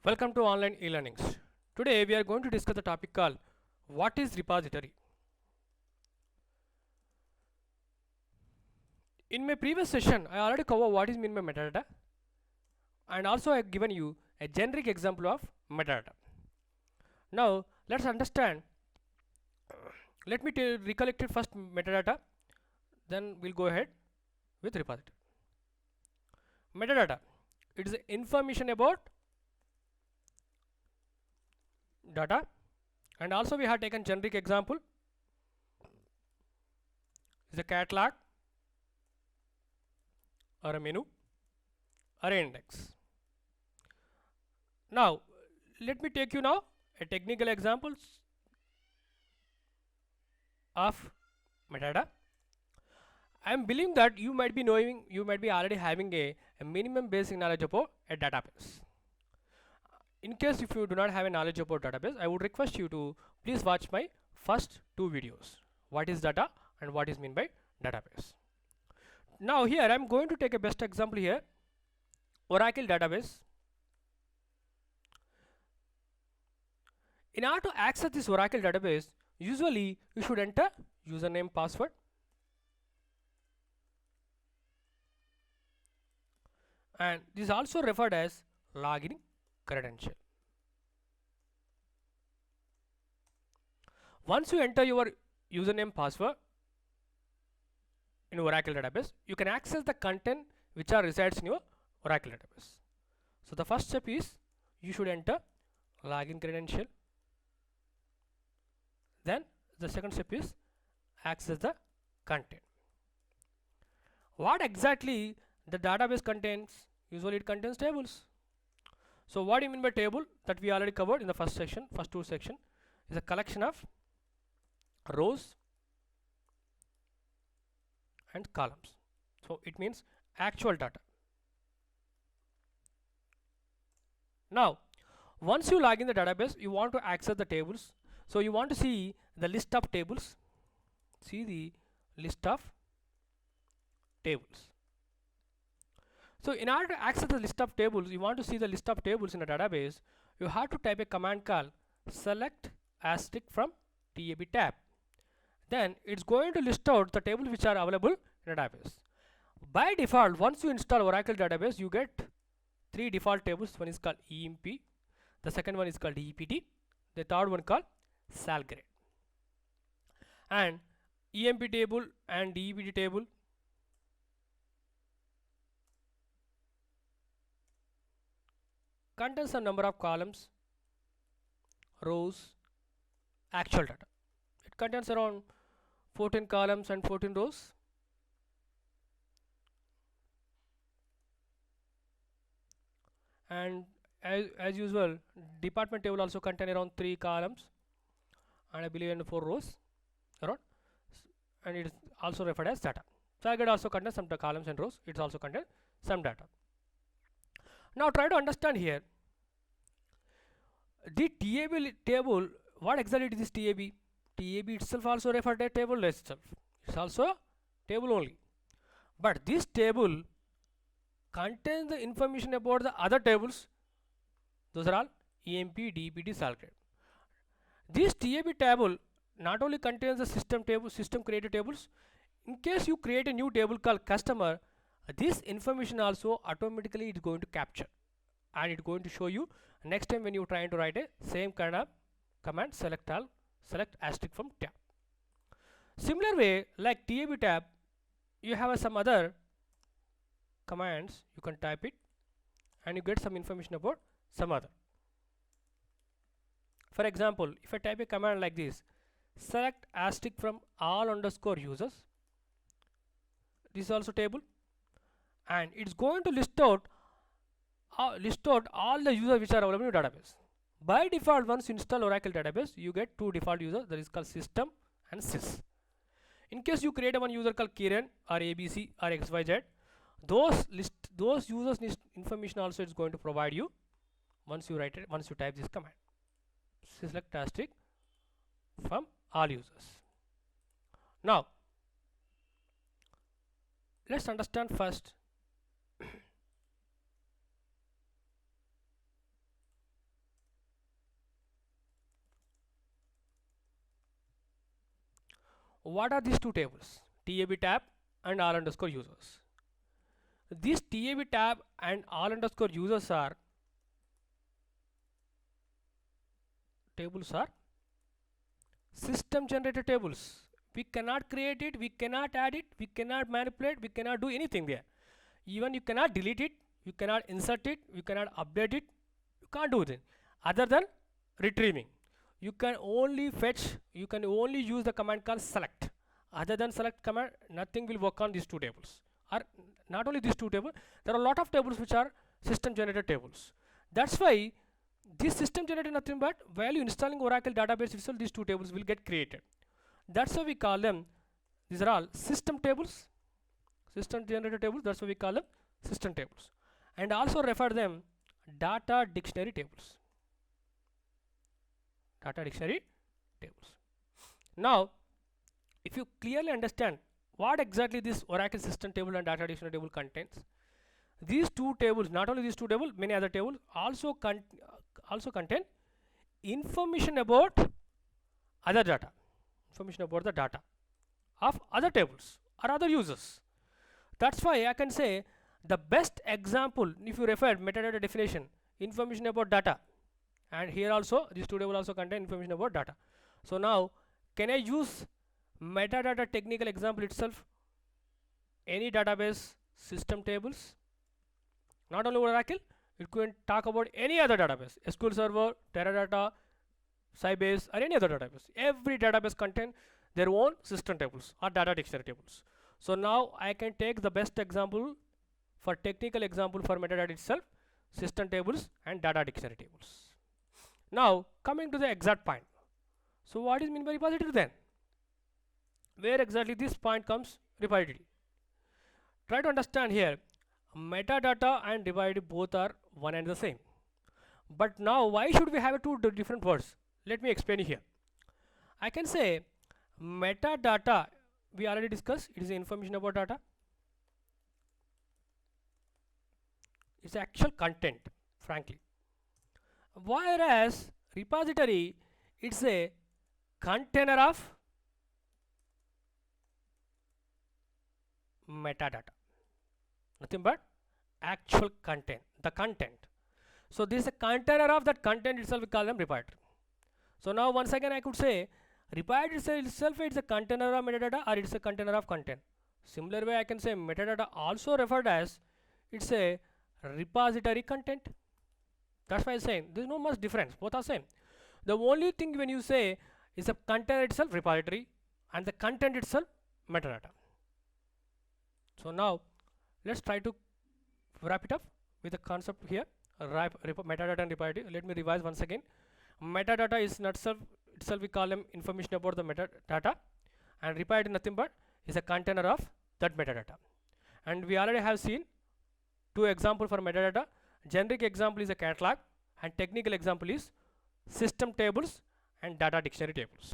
Welcome to online e-learnings. Today we are going to discuss the topic called what is repository. In my previous session I already covered what is meant by metadata and also I have given you a generic example of metadata. Now let's understand. Let me recollect it first metadata, then we'll go ahead with repository. Metadata, it is information about data, and also we have taken generic example is a catalog or a menu or an index. Now let me take you now a technical examples of metadata. I am believing that you might be knowing, you might be already having a minimum basic knowledge about a database. In case if you do not have a knowledge about database, I would request you to please watch my first two videos. What is data and what is meant by database. Now here I am going to take a best example here, Oracle database. In order to access this Oracle database, usually you should enter username, password, and this is also referred as login credential. Once you enter your username, password in Oracle database, you can access the content which are resides in your Oracle database. So the first step is you should enter login credential. Then the second step is access the content. What exactly the database contains? Usually it contains tables. So what do you mean by table? That we already covered in the first section, first two section, is a collection of rows and columns. So it means actual data. Now once you log in the database, you want to access the tables. So you want to see the list of tables. See the list of tables. So in order to access the list of tables, you want to see the list of tables in a database, you have to type a command called select asterisk from tab tab. Then it's going to list out the tables which are available in a database. By default, once you install Oracle database, you get three default tables. One is called EMP, the second one is called EPT, the third one called SalGrade. And EMP table and EPT table contains a number of columns, rows, actual data. It contains around 14 columns and 14 rows. And as usual, department table also contain around 3 columns and I believe in 4 rows around, and it is also referred as data. SalGrade also contains some columns and rows. It also contains some data. Now try to understand here the TAB table. What exactly is this TAB? TAB itself also referred as table itself. It's also table only. But this table contains the information about the other tables. Those are all EMP, DPT, SalGrade. This TAB table not only contains the system table, system created tables. In case you create a new table called customer, this information also automatically is going to capture, and it's going to show you next time when you're trying to write a same kind of command, select all, select asterisk from tab. Similar way, like TAB tab, you have some other commands, you can type it and you get some information about some other. For example, if I type a command like this, select asterisk from all underscore users, this is also table, and it's going to list out all the users which are available in database. By default, once you install Oracle database, you get two default users, that is called system and sys. In case you create one user called Kiran or ABC or XYZ, those users list information also is going to provide you once you write it, once you type this command, select asterisk from all users. Now let's understand first what are these two tables? TAB tab and all underscore users. These TAB tab and all underscore users are system generated tables. We cannot create it, we cannot add it, we cannot manipulate, we cannot do anything there. Even you cannot delete it, you cannot insert it, you cannot update it, you can't do it other than retrieving. You can only fetch, you can only use the command called select. Other than select command, nothing will work on these two tables. Or not only these two tables, there are a lot of tables which are system generated tables. That's why this system generated nothing but while you installing Oracle database itself, these two tables will get created. That's why we call them, these are all system tables, system generated tables. That's why we call them system tables, and also refer them data dictionary tables. Data dictionary tables. Now, if you clearly understand what exactly this Oracle system table and data dictionary table contains, these two tables, not only these two tables, many other tables also contain information about other data, information about the data of other tables or other users. That's why I can say the best example, if you refer metadata definition, information about data, and here also these two tables also contain information about data. So now, can I use metadata technical example itself? Any database system tables, not only Oracle, it can talk about any other database, SQL Server, Teradata, Sybase, or any other database. Every database contain their own system tables or data dictionary tables. So now I can take the best example for technical example for metadata itself, system tables and data dictionary tables. Now coming to the exact point. So what is meant by repository then? Where exactly this point comes repository? Try to understand here, metadata and repository both are one and the same. But now why should we have two different words? Let me explain here. I can say metadata, we already discussed, it is information about data. It's actual content, frankly. Whereas repository, it's a container of metadata, nothing but actual content, the content. So this is a container of that content itself, we call them repository. So now once again I could say repository itself is a container of metadata or it's a container of content. Similar way I can say metadata also referred as it's a repository content. That's why I'm saying there's no much difference, both are same. The only thing when you say is a container itself repository and the content itself metadata. So now let's try to wrap it up with the concept here, metadata and repository. Let me revise once again. Metadata is not itself we call them information about the metadata, and repository nothing but is a container of that metadata. And we already have seen two examples for metadata. Generic example is a catalog and technical example is system tables and data dictionary tables.